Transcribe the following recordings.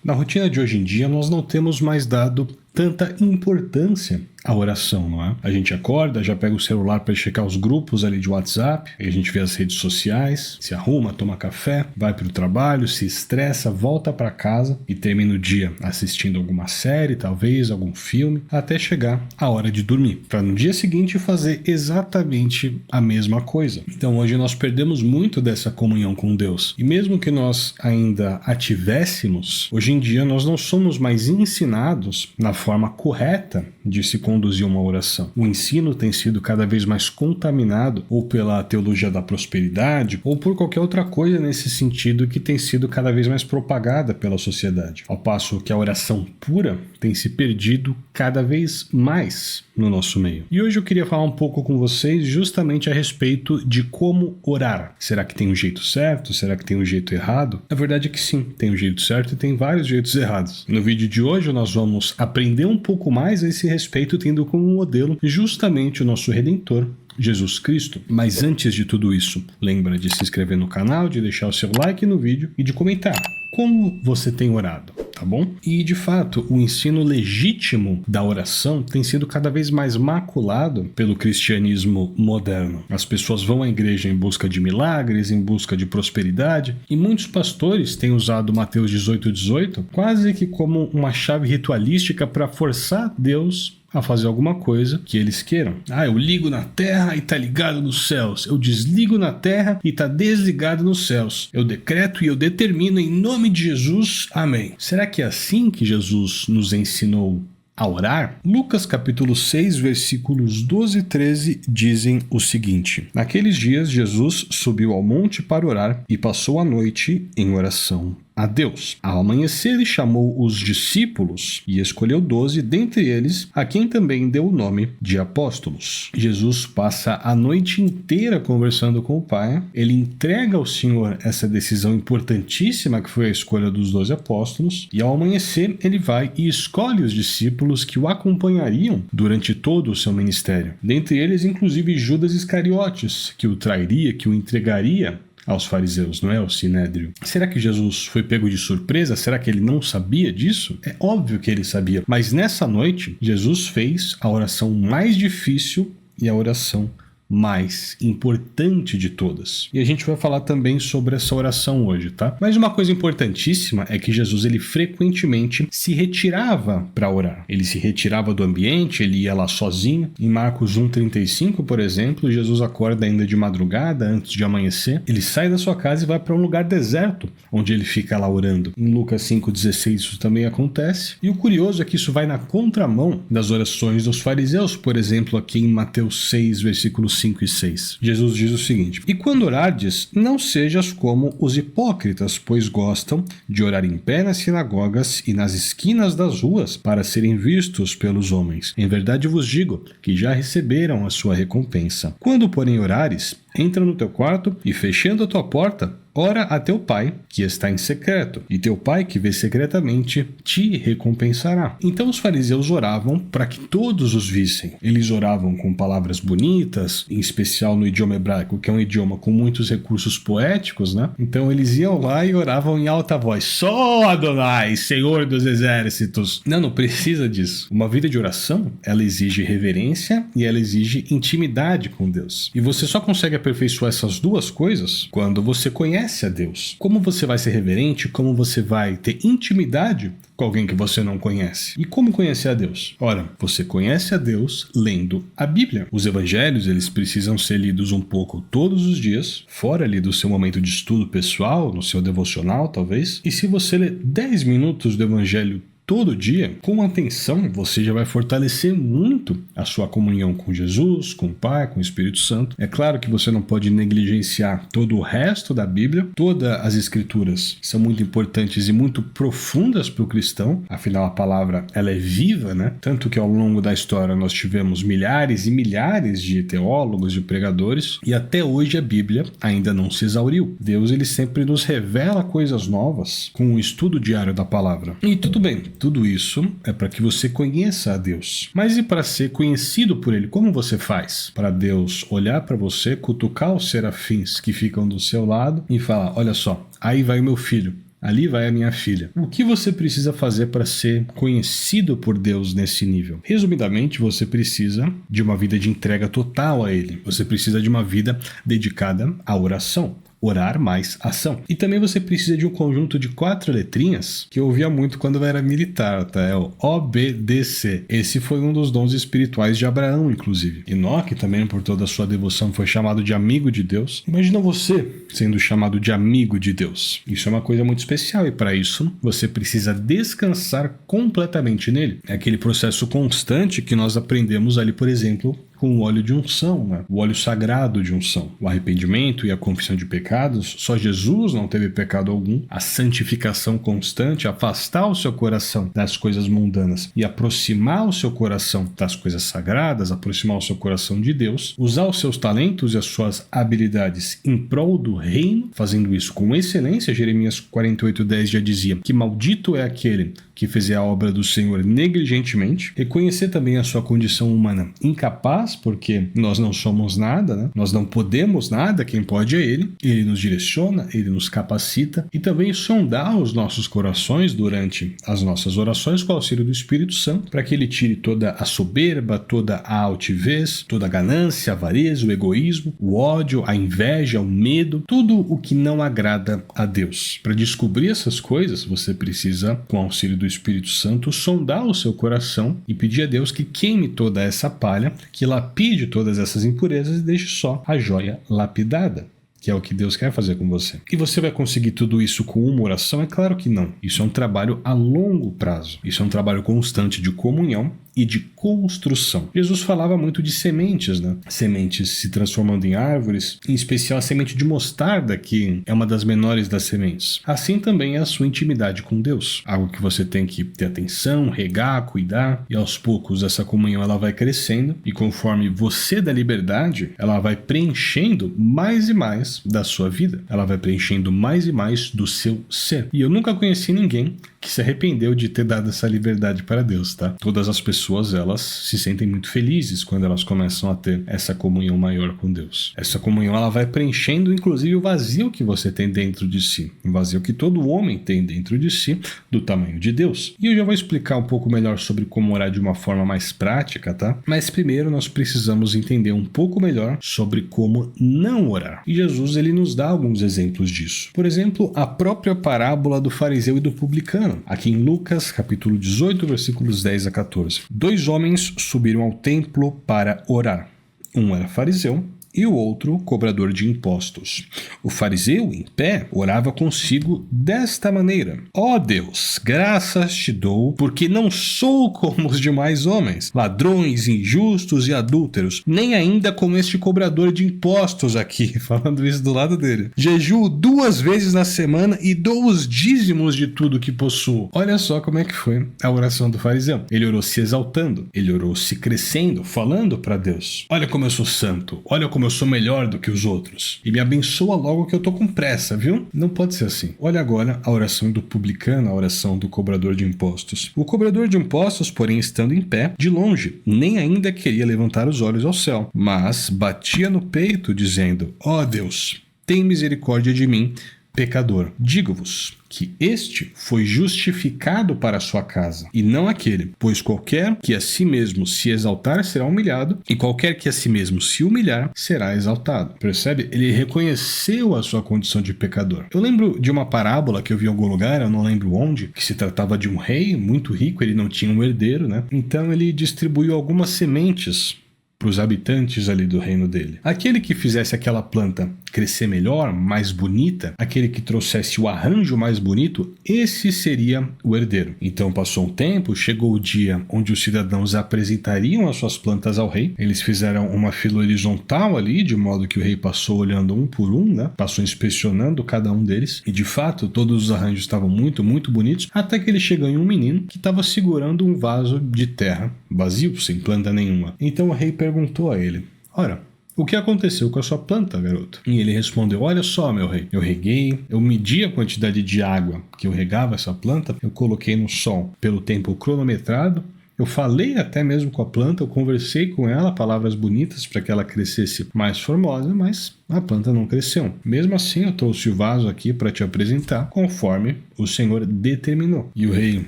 Na rotina de hoje em dia, nós não temos mais dado tanta importância à oração, não é? A gente acorda, já pega o celular para checar os grupos ali de WhatsApp, aí a gente vê as redes sociais, se arruma, toma café, vai para o trabalho, se estressa, volta para casa e termina o dia assistindo alguma série, talvez algum filme, até chegar a hora de dormir, para no dia seguinte fazer exatamente a mesma coisa. Então hoje nós perdemos muito dessa comunhão com Deus. E mesmo que nós ainda a tivéssemos, hoje em dia nós não somos mais ensinados na forma correta de se conduzir uma oração. O ensino tem sido cada vez mais contaminado ou pela teologia da prosperidade ou por qualquer outra coisa nesse sentido que tem sido cada vez mais propagada pela sociedade. Ao passo que a oração pura tem se perdido cada vez mais no nosso meio. E hoje eu queria falar um pouco com vocês justamente a respeito de como orar. Será que tem um jeito certo? Será que tem um jeito errado? A verdade é que sim, tem um jeito certo e tem vários jeitos errados. No vídeo de hoje nós vamos aprender um pouco mais a esse respeito, tendo como modelo justamente o nosso Redentor, Jesus Cristo. Mas antes de tudo isso, lembra de se inscrever no canal, de deixar o seu like no vídeo e de comentar como você tem orado, tá bom? E de fato, o ensino legítimo da oração tem sido cada vez mais maculado pelo cristianismo moderno. As pessoas vão à igreja em busca de milagres, em busca de prosperidade, e muitos pastores têm usado Mateus 18:18 quase que como uma chave ritualística para forçar Deus a fazer alguma coisa que eles queiram. Eu ligo na terra e tá ligado nos céus. Eu desligo na terra e tá desligado nos céus. Eu decreto e eu determino em nome de Jesus. Amém. Será que é assim que Jesus nos ensinou a orar? Lucas capítulo 6, versículos 12 e 13 dizem o seguinte: Naqueles dias Jesus subiu ao monte para orar e passou a noite em oração a Deus. Ao amanhecer, ele chamou os discípulos e escolheu 12 dentre eles, a quem também deu o nome de apóstolos. Jesus passa a noite inteira conversando com o Pai, ele entrega ao Senhor essa decisão importantíssima que foi a escolha dos 12 apóstolos, e ao amanhecer ele vai e escolhe os discípulos que o acompanhariam durante todo o seu ministério. Dentre eles, inclusive, Judas Iscariotes, que o trairia, que o entregaria aos fariseus, não é? Ao Sinédrio. Será que Jesus foi pego de surpresa? Será que ele não sabia disso? É óbvio que ele sabia. Mas nessa noite, Jesus fez a oração mais difícil e a oração mais importante de todas. E a gente vai falar também sobre essa oração hoje, tá? Mas uma coisa importantíssima é que Jesus, ele frequentemente se retirava para orar. Ele se retirava do ambiente, ele ia lá sozinho. Em Marcos 1:35, por exemplo, Jesus acorda ainda de madrugada, antes de amanhecer. Ele sai da sua casa e vai para um lugar deserto, onde ele fica lá orando. Em Lucas 5:16 isso também acontece. E o curioso é que isso vai na contramão das orações dos fariseus, por exemplo, aqui em Mateus 6, versículos 5 e 6. Jesus diz o seguinte: E quando orardes, não sejas como os hipócritas, pois gostam de orar em pé nas sinagogas e nas esquinas das ruas, para serem vistos pelos homens. Em verdade vos digo que já receberam a sua recompensa. Quando, porém, orares, entra no teu quarto e, fechando a tua porta, ora a teu pai, que está em secreto, e teu pai, que vê secretamente, te recompensará. Então os fariseus oravam para que todos os vissem. Eles oravam com palavras bonitas, em especial no idioma hebraico, que é um idioma com muitos recursos poéticos, né? Então eles iam lá e oravam em alta voz: Só Adonai, Senhor dos exércitos. Não precisa disso. Uma vida de oração, ela exige reverência e ela exige intimidade com Deus. E você só consegue aperfeiçoar essas duas coisas quando você conhece a Deus. Como você vai ser reverente? Como você vai ter intimidade com alguém que você não conhece? E como conhecer a Deus? Ora, você conhece a Deus lendo a Bíblia. Os evangelhos, eles precisam ser lidos um pouco todos os dias, fora ali do seu momento de estudo pessoal, no seu devocional, talvez. E se você ler 10 minutos do evangelho todo dia, com atenção, você já vai fortalecer muito a sua comunhão com Jesus, com o Pai, com o Espírito Santo. É claro que você não pode negligenciar todo o resto da Bíblia. Todas as escrituras são muito importantes e muito profundas para o cristão. Afinal, a palavra, ela é viva, né? Tanto que ao longo da história nós tivemos milhares e milhares de teólogos, de pregadores, e até hoje a Bíblia ainda não se exauriu. Deus, ele sempre nos revela coisas novas com o estudo diário da palavra. E tudo bem, tudo isso é para que você conheça a Deus. Mas e para ser conhecido por Ele, como você faz? Para Deus olhar para você, cutucar os serafins que ficam do seu lado e falar: olha só, aí vai o meu filho, Ali vai a minha filha. O que você precisa fazer para ser conhecido por Deus nesse nível? Resumidamente, você precisa de uma vida de entrega total a Ele. Você precisa de uma vida dedicada à oração. Orar mais ação. E também você precisa de um conjunto de 4 letrinhas que eu ouvia muito quando eu era militar, tá? É o OBDC. Esse foi um dos dons espirituais de Abraão, inclusive. Enoque também, por toda a sua devoção, foi chamado de amigo de Deus. Imagina você sendo chamado de amigo de Deus. Isso é uma coisa muito especial e para isso você precisa descansar completamente nele. É aquele processo constante que nós aprendemos ali, por exemplo, com o óleo de unção, né? O óleo sagrado de unção. O arrependimento e a confissão de pecados, só Jesus não teve pecado algum. A santificação constante, afastar o seu coração das coisas mundanas e aproximar o seu coração das coisas sagradas, aproximar o seu coração de Deus, usar os seus talentos e as suas habilidades em prol do reino, fazendo isso com excelência. Jeremias 48:10 já dizia que maldito é aquele que fizer a obra do Senhor negligentemente. Reconhecer também a sua condição humana incapaz, porque nós não somos nada, né? Nós não podemos nada, quem pode é Ele. Ele nos direciona, Ele nos capacita, e também sondar os nossos corações durante as nossas orações com o auxílio do Espírito Santo, para que Ele tire toda a soberba, toda a altivez, toda a ganância, a avareza, o egoísmo, o ódio, a inveja, o medo, tudo o que não agrada a Deus. Para descobrir essas coisas, você precisa, com o auxílio do Espírito Santo, sondar o seu coração e pedir a Deus que queime toda essa palha, que lapide todas essas impurezas e deixe só a joia lapidada, que é o que Deus quer fazer com você. E você vai conseguir tudo isso com uma oração? É claro que não. Isso é um trabalho a longo prazo. Isso é um trabalho constante de comunhão e de construção. Jesus falava muito de sementes, né? Sementes se transformando em árvores, em especial a semente de mostarda, que é uma das menores das sementes. Assim também é a sua intimidade com Deus. Algo que você tem que ter atenção, regar, cuidar, e aos poucos essa comunhão ela vai crescendo, e conforme você dá liberdade, ela vai preenchendo mais e mais da sua vida. Ela vai preenchendo mais e mais do seu ser. E eu nunca conheci ninguém que se arrependeu de ter dado essa liberdade para Deus, tá? Todas as pessoas, elas se sentem muito felizes quando elas começam a ter essa comunhão maior com Deus. Essa comunhão, ela vai preenchendo, inclusive, o vazio que você tem dentro de si. Um vazio que todo homem tem dentro de si, do tamanho de Deus. E eu já vou explicar um pouco melhor sobre como orar de uma forma mais prática, tá? Mas primeiro nós precisamos entender um pouco melhor sobre como não orar. E Jesus, ele nos dá alguns exemplos disso. Por exemplo, a própria parábola do fariseu e do publicano, aqui em Lucas, capítulo 18, versículos 10 a 14. 2 homens subiram ao templo para orar. Um era fariseu e o outro cobrador de impostos. O fariseu, em pé, orava consigo desta maneira: Ó Deus, graças te dou, porque não sou como os demais homens, ladrões, injustos e adúlteros, nem ainda como este cobrador de impostos aqui, falando isso do lado dele. Jejuo 2 vezes na semana e dou os dízimos de tudo que possuo. Olha só como é que foi a oração do fariseu. Ele orou se exaltando, ele orou se crescendo, falando para Deus: olha como eu sou santo, olha como eu sou melhor do que os outros, e me abençoa logo que eu tô com pressa, viu? Não pode ser assim. Olha agora a oração do publicano, a oração do cobrador de impostos. O cobrador de impostos, porém, estando em pé, de longe, nem ainda queria levantar os olhos ao céu, mas batia no peito, dizendo: ó Deus, tem misericórdia de mim, pecador. Digo-vos que este foi justificado para a sua casa, e não aquele, pois qualquer que a si mesmo se exaltar será humilhado, e qualquer que a si mesmo se humilhar será exaltado. Percebe? Ele reconheceu a sua condição de pecador. Eu lembro de uma parábola que eu vi em algum lugar, eu não lembro onde, que se tratava de um rei muito rico, ele não tinha um herdeiro, né? Então ele distribuiu algumas sementes para os habitantes ali do reino dele. Aquele que fizesse aquela planta crescer melhor, mais bonita, aquele que trouxesse o arranjo mais bonito, esse seria o herdeiro. Então passou um tempo, chegou o dia onde os cidadãos apresentariam as suas plantas ao rei. Eles fizeram uma fila horizontal ali, de modo que o rei passou olhando um por um, né? Passou inspecionando cada um deles, e de fato todos os arranjos estavam muito, muito bonitos, até que ele chegou em um menino que estava segurando um vaso de terra, vazio, sem planta nenhuma. Então o rei perguntou a ele: ora, o que aconteceu com a sua planta, garoto? E ele respondeu: olha só, meu rei, eu reguei, eu medi a quantidade de água que eu regava essa planta, eu coloquei no sol pelo tempo cronometrado, Eu falei até mesmo com a planta, eu conversei com ela, palavras bonitas para que ela crescesse mais formosa, mas a planta não cresceu. Mesmo assim, eu trouxe o vaso aqui para te apresentar, conforme o Senhor determinou. E o rei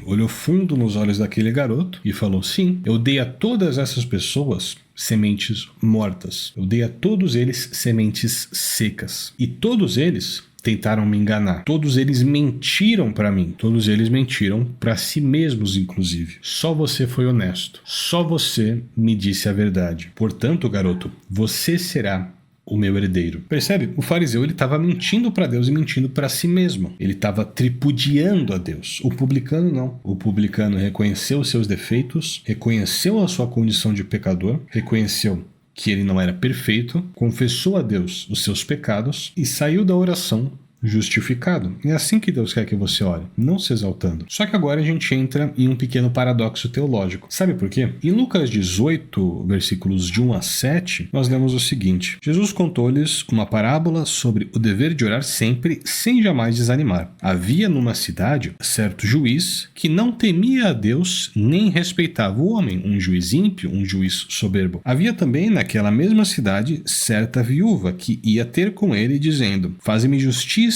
olhou fundo nos olhos daquele garoto e falou: sim, eu dei a todas essas pessoas sementes mortas. Eu dei a todos eles sementes secas. E todos eles tentaram me enganar. Todos eles mentiram para mim. Todos eles mentiram para si mesmos, inclusive. Só você foi honesto. Só você me disse a verdade. Portanto, garoto, você será o meu herdeiro. Percebe? O fariseu, ele estava mentindo para Deus e mentindo para si mesmo. Ele estava tripudiando a Deus. O publicano não. O publicano reconheceu os seus defeitos, reconheceu a sua condição de pecador, reconheceu que ele não era perfeito, confessou a Deus os seus pecados e saiu da oração justificado. É assim que Deus quer que você ore, não se exaltando. Só que agora a gente entra em um pequeno paradoxo teológico. Sabe por quê? Em Lucas 18, versículos de 1 a 7, nós lemos o seguinte: Jesus contou-lhes uma parábola sobre o dever de orar sempre, sem jamais desanimar. Havia numa cidade certo juiz que não temia a Deus nem respeitava o homem, um juiz ímpio, um juiz soberbo. Havia também naquela mesma cidade certa viúva que ia ter com ele dizendo: faze-me justiça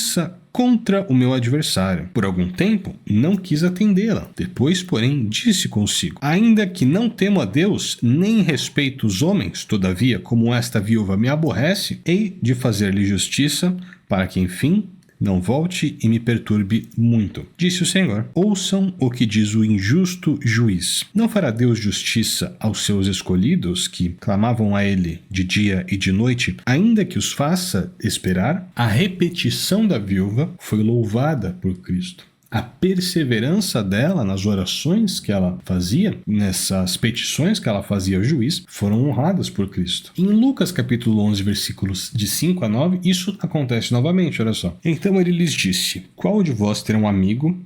contra o meu adversário. Por algum tempo, não quis atendê-la. Depois, porém, disse consigo: ainda que não temo a Deus, nem respeito os homens, todavia, como esta viúva me aborrece, hei de fazer-lhe justiça, para que, enfim, não volte e me perturbe muito. Disse o Senhor: ouçam o que diz o injusto juiz. Não fará Deus justiça aos seus escolhidos, que clamavam a ele de dia e de noite, ainda que os faça esperar? A repetição da viúva foi louvada por Cristo. A perseverança dela nas orações que ela fazia, nessas petições que ela fazia ao juiz, foram honradas por Cristo. Em Lucas capítulo 11, versículos de 5 a 9, isso acontece novamente, olha só. Então ele lhes disse: qual de vós terá um amigo,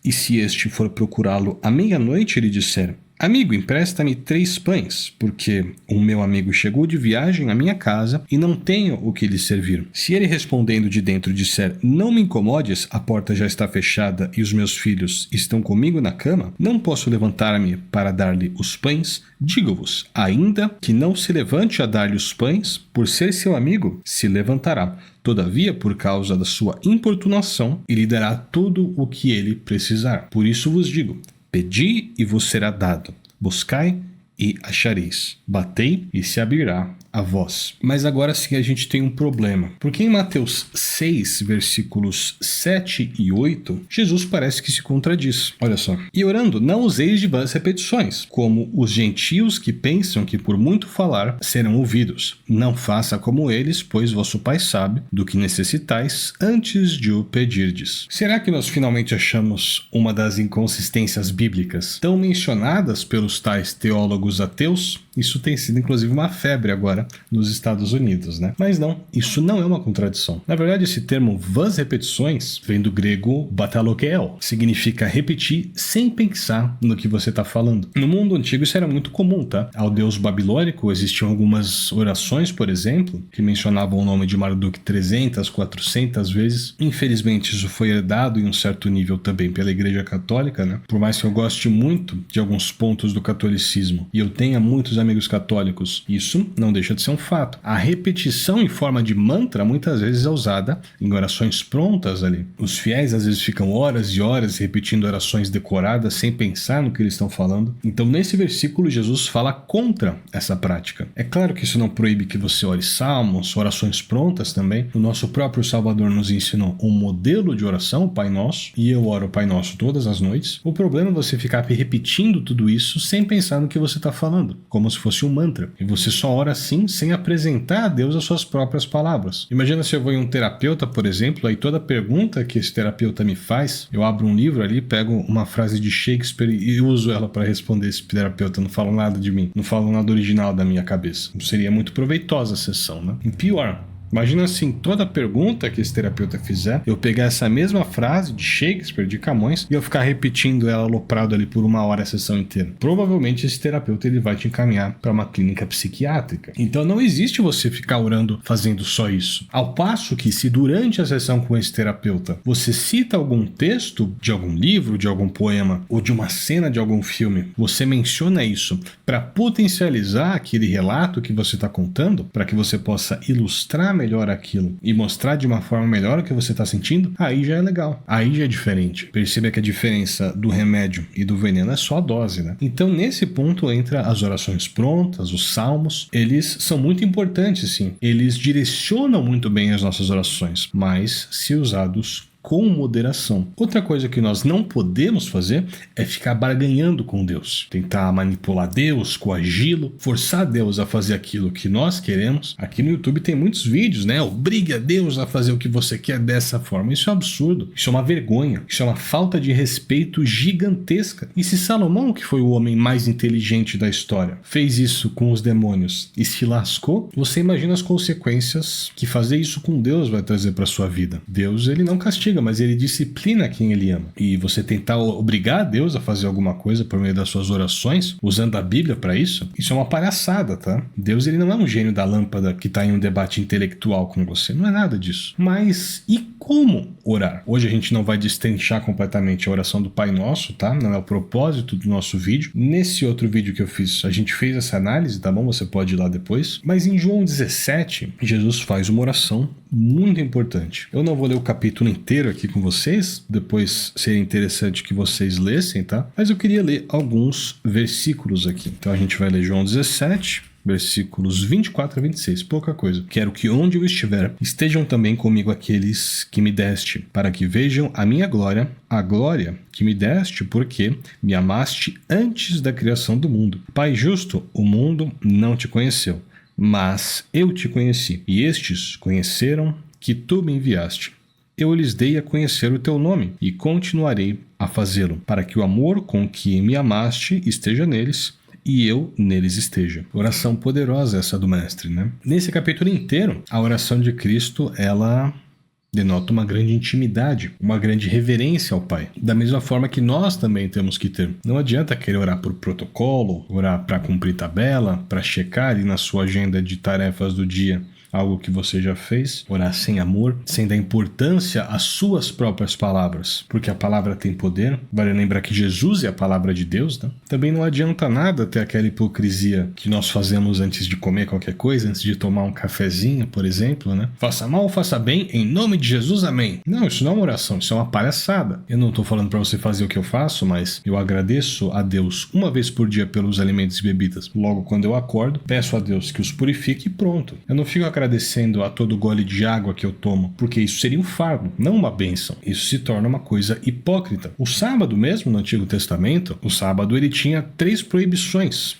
e se este for procurá-lo à meia-noite, ele disser: amigo, empresta-me 3 pães, porque o meu amigo chegou de viagem à minha casa e não tenho o que lhe servir. Se ele respondendo de dentro disser: não me incomodes, a porta já está fechada e os meus filhos estão comigo na cama, não posso levantar-me para dar-lhe os pães? Digo-vos, ainda que não se levante a dar-lhe os pães, por ser seu amigo, se levantará. Todavia, por causa da sua importunação, ele lhe dará tudo o que ele precisar. Por isso vos digo: pedi e vos será dado, buscai e achareis, batei e se abrirá a vós. Mas agora sim a gente tem um problema, porque em Mateus 6, versículos 7 e 8, Jesus parece que se contradiz. Olha só: e orando, não useis de vãs repetições, como os gentios que pensam que por muito falar serão ouvidos. Não faça como eles, pois vosso Pai sabe do que necessitais antes de o pedirdes. Será que nós finalmente achamos uma das inconsistências bíblicas tão mencionadas pelos tais teólogos ateus? Isso tem sido inclusive uma febre agora nos Estados Unidos, né? Mas não, isso não é uma contradição. Na verdade, esse termo vãs repetições vem do grego batalogel, significa repetir sem pensar no que você está falando. No mundo antigo isso era muito comum, tá? Ao deus babilônico existiam algumas orações, por exemplo, que mencionavam o nome de Marduk 300, 400 vezes. Infelizmente isso foi herdado em um certo nível também pela Igreja Católica, né? Por mais que eu goste muito de alguns pontos do catolicismo e eu tenha muitos amigos católicos, isso não deixa de ser um fato. A repetição em forma de mantra muitas vezes é usada em orações prontas ali. Os fiéis às vezes ficam horas e horas repetindo orações decoradas sem pensar no que eles estão falando. Então nesse versículo Jesus fala contra essa prática. É claro que isso não proíbe que você ore salmos, orações prontas também. O nosso próprio Salvador nos ensinou um modelo de oração, o Pai Nosso, e eu oro o Pai Nosso todas as noites. O problema é você ficar repetindo tudo isso sem pensar no que você está falando, como se fosse um mantra. E você só ora assim sem apresentar a Deus as suas próprias palavras. Imagina se eu vou em um terapeuta, por exemplo, aí toda pergunta que esse terapeuta me faz, eu abro um livro ali, pego uma frase de Shakespeare e uso ela para responder esse terapeuta. Não falo nada de mim, não falo nada original da minha cabeça. Seria muito proveitosa a sessão, né? E pior, Imagina assim, toda pergunta que esse terapeuta fizer, eu pegar essa mesma frase de Shakespeare, de Camões, e eu ficar repetindo ela aloprado ali por 1 hora a sessão inteira. Provavelmente esse terapeuta ele vai te encaminhar para uma clínica psiquiátrica. Então não existe você ficar orando fazendo só isso. Ao passo que se durante a sessão com esse terapeuta você cita algum texto de algum livro, de algum poema ou de uma cena de algum filme, você menciona isso para potencializar aquele relato que você está contando, para que você possa ilustrar melhor aquilo e mostrar de uma forma melhor o que você está sentindo, aí já é legal, aí já é diferente. Perceba que a diferença do remédio e do veneno é só a dose, né? Então nesse ponto entra as orações prontas, os salmos, eles são muito importantes sim, eles direcionam muito bem as nossas orações, mas se usados com moderação. Outra coisa que nós não podemos fazer é ficar barganhando com Deus. Tentar manipular Deus, coagi-lo, forçar Deus a fazer aquilo que nós queremos. Aqui no YouTube tem muitos vídeos, né? Obrigue a Deus a fazer o que você quer dessa forma. Isso é um absurdo. Isso é uma vergonha. Isso é uma falta de respeito gigantesca. E se Salomão, que foi o homem mais inteligente da história, fez isso com os demônios e se lascou, você imagina as consequências que fazer isso com Deus vai trazer para sua vida. Deus, ele não castiga, mas ele disciplina quem ele ama. E você tentar obrigar Deus a fazer alguma coisa por meio das suas orações, usando a Bíblia para isso é uma palhaçada, tá? Deus, ele não é um gênio da lâmpada que tá em um debate intelectual com você, não é nada disso. Mas e como orar? Hoje a gente não vai destrinchar completamente a oração do Pai Nosso, tá? Não é o propósito do nosso vídeo. Nesse outro vídeo que eu fiz, a gente fez essa análise, tá bom? Você pode ir lá depois. Mas em João 17, Jesus faz uma oração muito importante. Eu não vou ler o capítulo inteiro aqui com vocês, depois seria interessante que vocês lessem, tá? Mas eu queria ler alguns versículos aqui. Então a gente vai ler João 17, versículos 24 a 26, pouca coisa. Quero que onde eu estiver, estejam também comigo aqueles que me deste, para que vejam a minha glória, a glória que me deste, porque me amaste antes da criação do mundo. Pai justo, o mundo não te conheceu, mas eu te conheci, e estes conheceram que tu me enviaste. Eu lhes dei a conhecer o teu nome, e continuarei a fazê-lo, para que o amor com que me amaste esteja neles, e eu neles esteja. Oração poderosa essa do mestre, né? Nesse capítulo inteiro, a oração de Cristo, ela denota uma grande intimidade, uma grande reverência ao Pai. Da mesma forma que nós também temos que ter. Não adianta querer orar por protocolo, orar para cumprir tabela, para checar ali na sua agenda de tarefas do dia algo que você já fez, orar sem amor, sem dar importância às suas próprias palavras, porque a palavra tem poder. Vale lembrar que Jesus é a palavra de Deus, né? Também não adianta nada ter aquela hipocrisia que nós fazemos antes de comer qualquer coisa, antes de tomar um cafezinho, por exemplo, né? Faça mal ou faça bem, em nome de Jesus, amém. Não, isso não é uma oração, isso é uma palhaçada. Eu não estou falando para você fazer o que eu faço, mas eu agradeço a Deus uma vez por dia pelos alimentos e bebidas. Logo quando eu acordo, peço a Deus que os purifique e pronto. Eu não fico agradecendo a todo gole de água que eu tomo, porque isso seria um fardo, não uma bênção. Isso se torna uma coisa hipócrita. O sábado mesmo, no Antigo Testamento, o sábado ele tinha 3 proibições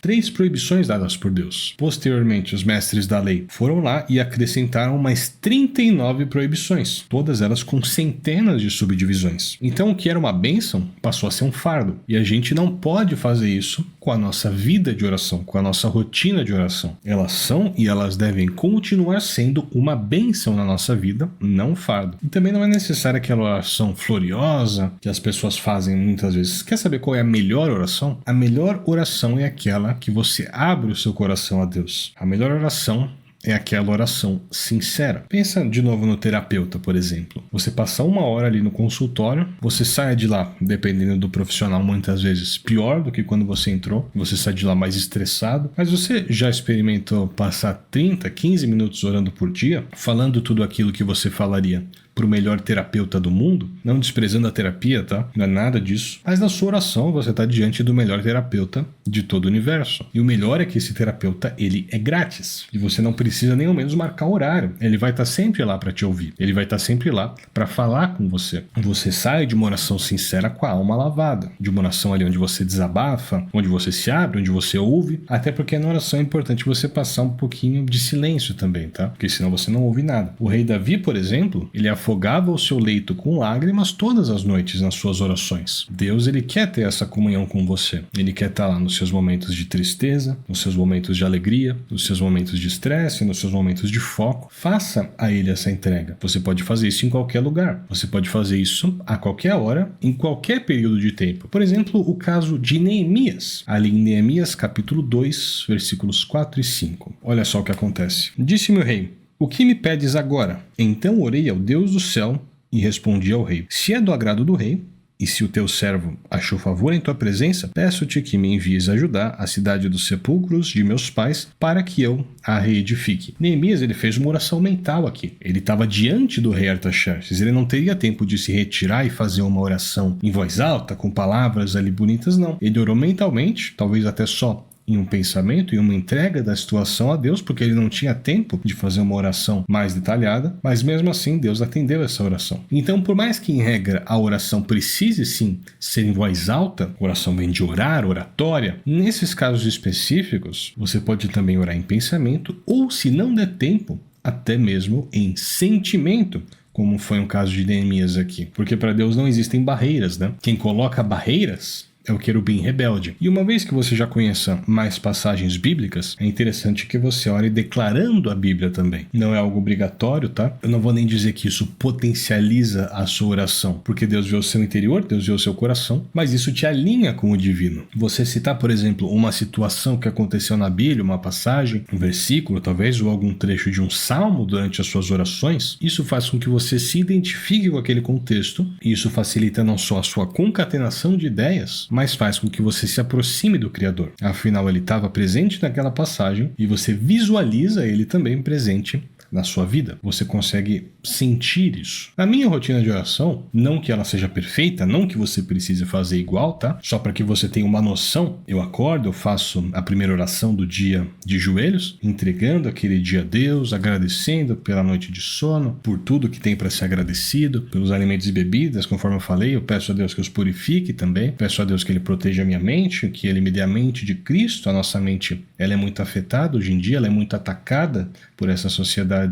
dadas por Deus. Posteriormente, os mestres da lei foram lá e acrescentaram mais 39 proibições, todas elas com centenas de subdivisões. Então, o que era uma bênção passou a ser um fardo. E a gente não pode fazer isso com a nossa vida de oração, com a nossa rotina de oração. Elas são e elas devem continuar sendo uma bênção na nossa vida, não um fardo. E também não é necessária aquela oração gloriosa que as pessoas fazem muitas vezes. Quer saber qual é a melhor oração? A melhor oração é aquela que você abre o seu coração a Deus. A melhor oração é aquela oração sincera. Pensa de novo no terapeuta, por exemplo. Você passa 1 hora ali no consultório, você sai de lá, dependendo do profissional, muitas vezes pior do que quando você entrou, você sai de lá mais estressado, mas você já experimentou passar 30, 15 minutos orando por dia, falando tudo aquilo que você falaria para o melhor terapeuta do mundo, não desprezando a terapia, tá? Não é nada disso. Mas na sua oração você está diante do melhor terapeuta de todo o universo. E o melhor é que esse terapeuta, ele é grátis. E você não precisa nem ao menos marcar horário. Ele vai estar sempre lá para te ouvir. Ele vai estar sempre lá para falar com você. Você sai de uma oração sincera com a alma lavada. De uma oração ali onde você desabafa, onde você se abre, onde você ouve. Até porque na oração é importante você passar um pouquinho de silêncio também, tá? Porque senão você não ouve nada. O rei Davi, por exemplo, ele afogava o seu leito com lágrimas todas as noites nas suas orações. Deus, ele quer ter essa comunhão com você. Ele quer estar lá nos seus momentos de tristeza, nos seus momentos de alegria, nos seus momentos de estresse, nos seus momentos de foco. Faça a ele essa entrega. Você pode fazer isso em qualquer lugar. Você pode fazer isso a qualquer hora, em qualquer período de tempo. Por exemplo, o caso de Neemias, ali em Neemias capítulo 2, versículos 4 e 5. Olha só o que acontece. Disse-me o rei: o que me pedes agora? Então orei ao Deus do céu e respondi ao rei: se é do agrado do rei, e se o teu servo achou favor em tua presença, peço-te que me envies ajudar a cidade dos sepulcros de meus pais, para que eu a reedifique. Neemias, ele fez uma oração mental aqui. Ele estava diante do rei Artaxerxes. Ele não teria tempo de se retirar e fazer uma oração em voz alta, com palavras ali bonitas, não. Ele orou mentalmente, talvez até só em um pensamento e uma entrega da situação a Deus, porque ele não tinha tempo de fazer uma oração mais detalhada, mas mesmo assim Deus atendeu essa oração. Então, por mais que em regra a oração precise sim ser em voz alta, oração vem de orar, oratória, nesses casos específicos você pode também orar em pensamento ou, se não der tempo, até mesmo em sentimento, como foi um caso de Neemias aqui. Porque para Deus não existem barreiras, né? Quem coloca barreiras é o querubim rebelde. E uma vez que você já conheça mais passagens bíblicas, é interessante que você ore declarando a Bíblia também. Não é algo obrigatório, tá? Eu não vou nem dizer que isso potencializa a sua oração, porque Deus vê o seu interior, Deus vê o seu coração, mas isso te alinha com o divino. Você citar, por exemplo, uma situação que aconteceu na Bíblia, uma passagem, um versículo, talvez, ou algum trecho de um salmo durante as suas orações, isso faz com que você se identifique com aquele contexto, e isso facilita não só a sua concatenação de ideias, mas faz com que você se aproxime do Criador. Afinal, ele estava presente naquela passagem e você visualiza ele também presente na sua vida. Você consegue sentir isso. Na minha rotina de oração, não que ela seja perfeita, não que você precise fazer igual, tá? Só para que você tenha uma noção, eu acordo, eu faço a primeira oração do dia de joelhos, entregando aquele dia a Deus, agradecendo pela noite de sono, por tudo que tem para ser agradecido, pelos alimentos e bebidas, conforme eu falei, eu peço a Deus que os purifique também, peço a Deus que ele proteja a minha mente, que ele me dê a mente de Cristo. A nossa mente, ela é muito afetada hoje em dia, ela é muito atacada por essa sociedade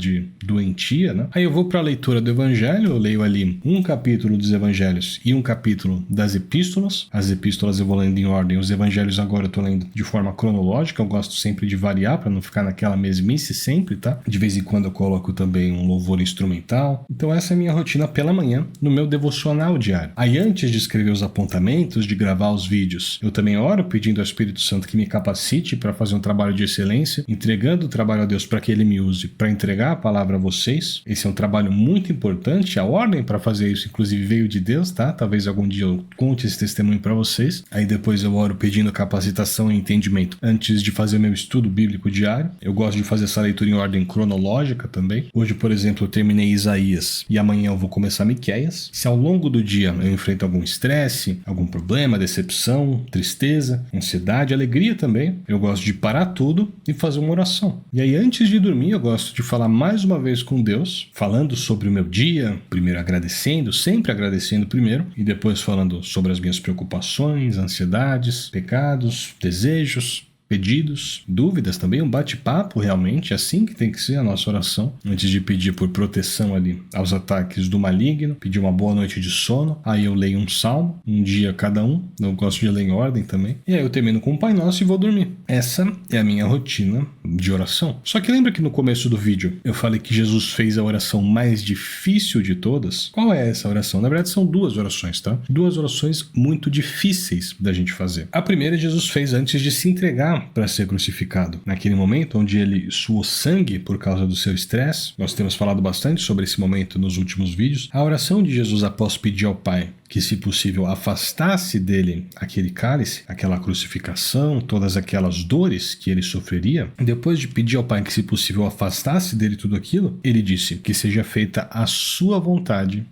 doentia, né? Aí eu vou para a leitura do Evangelho, eu leio ali um capítulo dos Evangelhos e um capítulo das Epístolas. As Epístolas eu vou lendo em ordem, os Evangelhos agora eu tô lendo de forma cronológica, eu gosto sempre de variar para não ficar naquela mesmice sempre, tá? De vez em quando eu coloco também um louvor instrumental. Então essa é a minha rotina pela manhã, no meu devocional diário. Aí antes de escrever os apontamentos, de gravar os vídeos, eu também oro pedindo ao Espírito Santo que me capacite para fazer um trabalho de excelência, entregando o trabalho a Deus para que ele me use para entregar a palavra a vocês. Esse é um trabalho muito importante. A ordem para fazer isso, inclusive, veio de Deus, tá? Talvez algum dia eu conte esse testemunho para vocês. Aí depois eu oro pedindo capacitação e entendimento antes de fazer meu estudo bíblico diário. Eu gosto de fazer essa leitura em ordem cronológica também. Hoje, por exemplo, eu terminei Isaías e amanhã eu vou começar Miqueias. Se ao longo do dia eu enfrento algum estresse, algum problema, decepção, tristeza, ansiedade, alegria também, eu gosto de parar tudo e fazer uma oração. E aí antes de dormir eu gosto de falar mais uma vez com Deus, falando sobre o meu dia, primeiro agradecendo, sempre agradecendo primeiro, e depois falando sobre as minhas preocupações, ansiedades, pecados, desejos, pedidos, dúvidas também, um bate-papo realmente, é assim que tem que ser a nossa oração, antes de pedir por proteção ali aos ataques do maligno, pedir uma boa noite de sono, aí eu leio um salmo, um dia cada um, eu gosto de ler em ordem também, e aí eu termino com o Pai Nosso e vou dormir. Essa é a minha rotina de oração. Só que lembra que no começo do vídeo eu falei que Jesus fez a oração mais difícil de todas? Qual é essa oração? Na verdade são duas orações, tá? Duas orações muito difíceis da gente fazer. A primeira Jesus fez antes de se entregar para ser crucificado. Naquele momento onde ele suou sangue por causa do seu estresse, nós temos falado bastante sobre esse momento nos últimos vídeos, a oração de Jesus após pedir ao Pai que, se possível, afastasse dele aquele cálice, aquela crucificação, todas aquelas dores que ele sofreria, depois de pedir ao Pai que, se possível, afastasse dele tudo aquilo, ele disse que seja feita a sua vontade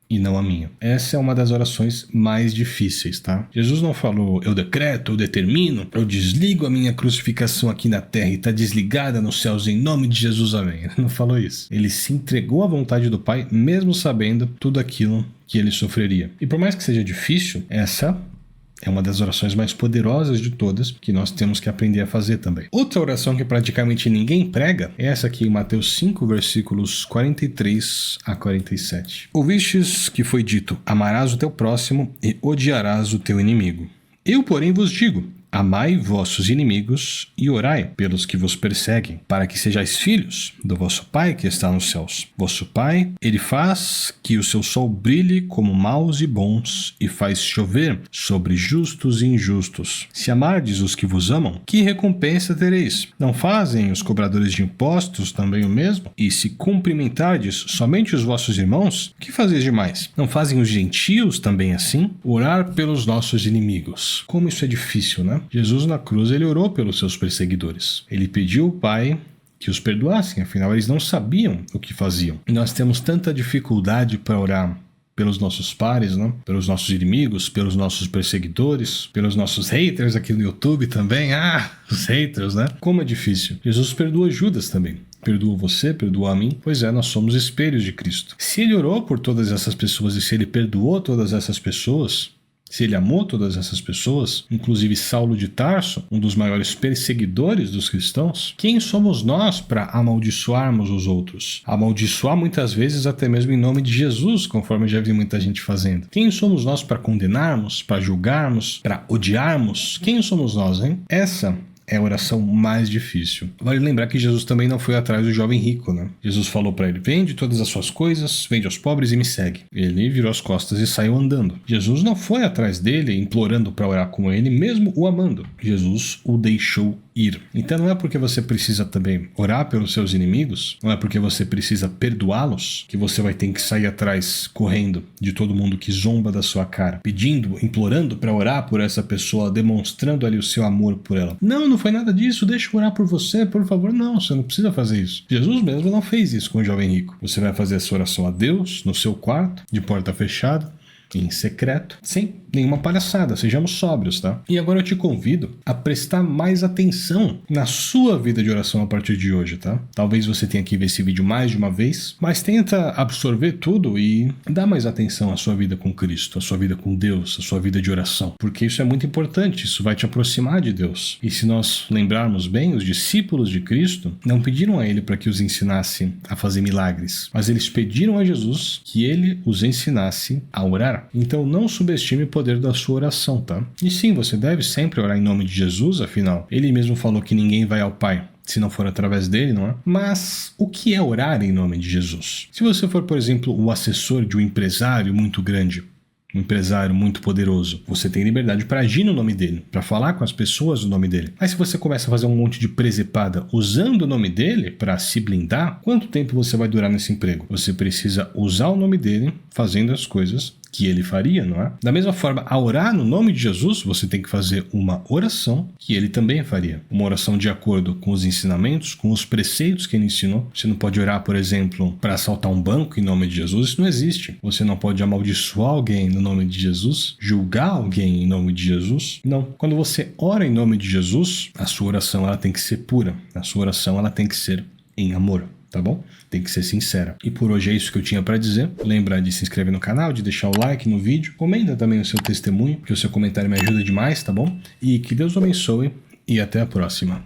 e não a minha. Essa é uma das orações mais difíceis, tá? Jesus não falou, eu decreto, eu determino, eu desligo a minha crucificação aqui na terra e está desligada nos céus em nome de Jesus, amém. Ele não falou isso. Ele se entregou à vontade do Pai, mesmo sabendo tudo aquilo que ele sofreria. E por mais que seja difícil, essa É uma das orações mais poderosas de todas que nós temos que aprender a fazer também. Outra oração que praticamente ninguém prega é essa aqui em Mateus 5, versículos 43 a 47. Ouvistes que foi dito: amarás o teu próximo e odiarás o teu inimigo. Eu, porém, vos digo: amai vossos inimigos e orai pelos que vos perseguem, para que sejais filhos do vosso Pai que está nos céus. Vosso Pai, ele faz que o seu sol brilhe como maus e bons, e faz chover sobre justos e injustos. Se amardes os que vos amam, que recompensa tereis? Não fazem os cobradores de impostos também o mesmo? E se cumprimentardes somente os vossos irmãos, que fazeis demais? Não fazem os gentios também assim? Orar pelos nossos inimigos. Como isso é difícil, né? Jesus na cruz, ele orou pelos seus perseguidores. Ele pediu ao Pai que os perdoassem, afinal eles não sabiam o que faziam. E nós temos tanta dificuldade para orar pelos nossos pares, né? Pelos nossos inimigos, pelos nossos perseguidores, pelos nossos haters aqui no YouTube também. Os haters, né? Como é difícil. Jesus perdoa Judas também. Perdoa você, perdoa a mim. Pois é, nós somos espelhos de Cristo. Se ele orou por todas essas pessoas e se ele perdoou todas essas pessoas, se ele amou todas essas pessoas, inclusive Saulo de Tarso, um dos maiores perseguidores dos cristãos, quem somos nós para amaldiçoarmos os outros? Amaldiçoar muitas vezes até mesmo em nome de Jesus, conforme já vi muita gente fazendo. Quem somos nós para condenarmos, para julgarmos, para odiarmos? Quem somos nós, hein? Essa é a oração mais difícil. Vale lembrar que Jesus também não foi atrás do jovem rico, né? Jesus falou para ele: vende todas as suas coisas, vende aos pobres e me segue. Ele virou as costas e saiu andando. Jesus não foi atrás dele implorando para orar com ele, mesmo o amando. Jesus o deixou ir. Então não é porque você precisa também orar pelos seus inimigos, não é porque você precisa perdoá-los, que você vai ter que sair atrás correndo de todo mundo que zomba da sua cara, pedindo, implorando para orar por essa pessoa, demonstrando ali o seu amor por ela. Não foi nada disso, deixa eu orar por você, por favor. Não, você não precisa fazer isso. Jesus mesmo não fez isso com o jovem rico. Você vai fazer essa oração a Deus no seu quarto, de porta fechada, em secreto, sem nenhuma palhaçada, sejamos sóbrios, tá? E agora eu te convido a prestar mais atenção na sua vida de oração a partir de hoje, tá? Talvez você tenha que ver esse vídeo mais de uma vez, mas tenta absorver tudo e dar mais atenção à sua vida com Cristo, à sua vida com Deus, à sua vida de oração, porque isso é muito importante, isso vai te aproximar de Deus. E se nós lembrarmos bem, os discípulos de Cristo não pediram a ele para que os ensinasse a fazer milagres, mas eles pediram a Jesus que ele os ensinasse a orar. Então não subestime o poder da sua oração, tá? E sim, você deve sempre orar em nome de Jesus, afinal, ele mesmo falou que ninguém vai ao Pai se não for através dele, não é? Mas o que é orar em nome de Jesus? Se você for, por exemplo, o assessor de um empresário muito grande, um empresário muito poderoso, você tem liberdade para agir no nome dele, para falar com as pessoas no nome dele. Mas se você começa a fazer um monte de presepada usando o nome dele para se blindar, quanto tempo você vai durar nesse emprego? Você precisa usar o nome dele fazendo as coisas que ele faria, não é? Da mesma forma, a orar no nome de Jesus, você tem que fazer uma oração que ele também faria. Uma oração de acordo com os ensinamentos, com os preceitos que ele ensinou. Você não pode orar, por exemplo, para assaltar um banco em nome de Jesus, isso não existe. Você não pode amaldiçoar alguém no nome de Jesus, julgar alguém em nome de Jesus. Não. Quando você ora em nome de Jesus, a sua oração ela tem que ser pura. A sua oração ela tem que ser em amor. Tá bom? Tem que ser sincera. E por hoje é isso que eu tinha para dizer. Lembra de se inscrever no canal, de deixar o like no vídeo. Comenta também o seu testemunho, porque o seu comentário me ajuda demais, tá bom? E que Deus o abençoe e até a próxima.